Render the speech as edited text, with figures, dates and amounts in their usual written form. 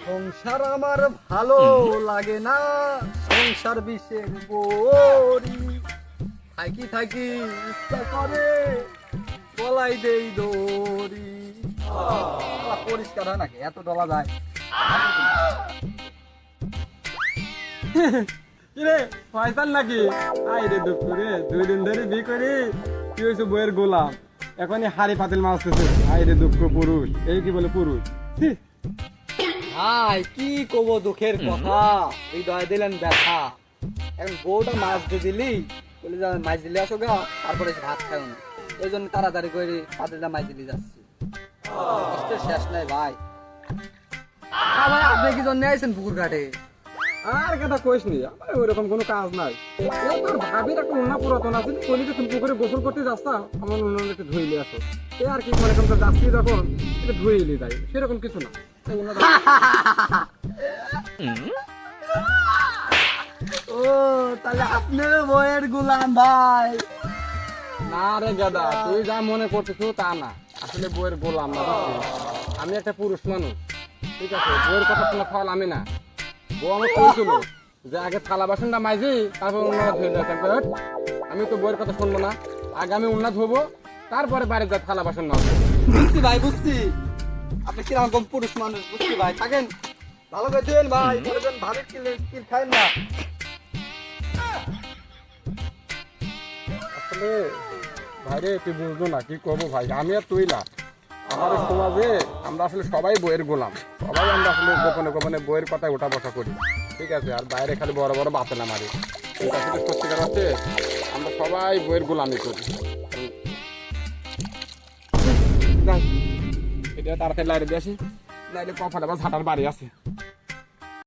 সংসার আমার ভালো লাগে না, সংসার বিষের বড়ি। থাকি থাকি ইচ্ছা করে গলায় দেই দড়ি। পরিষ্কার হয় নাকি এত ডলা যায়? কিরে ফয়সাল নাকি? আই রে দুঃখ রে, 2 দিন ধরে বিয়ে করি তুই হয়েছে বইয়ের গোলাম, এখনই হাড়ি পাতিল মারতেছে। আই রে দুঃখ পুরুষ, এই কি বলে পুরুষ? ছি! ভাই কি কব দুঃখের কথা, হৃদয় দিলেন ব্যথা। এখন বউটা মাছ দিয়ে দিলি, বলে যা মাছ দিলে আসো গা, তারপরে এসে ভাত খাও না। এই জন্য তাড়াতাড়ি করে পাতিলটা মাছ দিলি যাচ্ছি। কষ্টের শেষ নাই ভাই। ভাই আপনি কি জন্য আইছেন পুকুর ঘাটে? আর কথা কইস নি, আমার ওরকম কোনো কাজ নাই। ও তোর ভাবির একটা উন্না পুরাতন আছে, কইলি তুমি পুকুরে গোসল করতে যাচ্ছা, আমার উন্না একটু ধুইলে আসো। এ আর কি, মানে তোমরা যাচ্ছি যখন একটু ধুইলি যাই, সেরকম কিছু না। এই উন্নাটা ও তাহলে আপনিও বউয়ের গোলাম ভাই? না রে গাদা, তুই যা মনে করতেছ তা না, আসলে বইয়ের গোলাম না, বুঝছিস? আমি একটা পুরুষ মানুষ, ঠিক আছে? বইয়ের কথা শোনা ফল আমি না। বউ আমার কইছিল যে আগে থালা বাসনটা মাইজি তারপর উন্না ধুয়ে যাই। আমি তো বইয়ের কথা শুনবো না, আগে আমি উন্না ধোবো, তারপরে বাইরে যা থালা বাসন মারবো। বুঝছি ভাই বুঝছি, আপনি কিরকম পুরুষ মানুষ বুঝছি ভাই। থাকেন ভালো করে দেন ভাই, পরে যেন ভাবির কিল খায় না। আসলে ভাইরে তুই বুঝলো না, কি করবো ভাই, আমি আর তুই না। আমাদের সমাজে আমরা আসলে সবাই বইয়ের গোলাম, সবাই আমরা আসলে গোপনে গোপনে বইয়ের কথায় ওঠা বসা করি, ঠিক আছে? আর বাইরে খালি বড় বড় বাতেলা মারি, কিন্তু আসলে সত্যিকার হচ্ছে আমরা সবাই বইয়ের গোলামি করি। যাই, এটা তাড়াতাড়ি লাইরে দিয়ে আসি, লাইলে কফাটা বা ঝাঁটার বাড়ি আছে।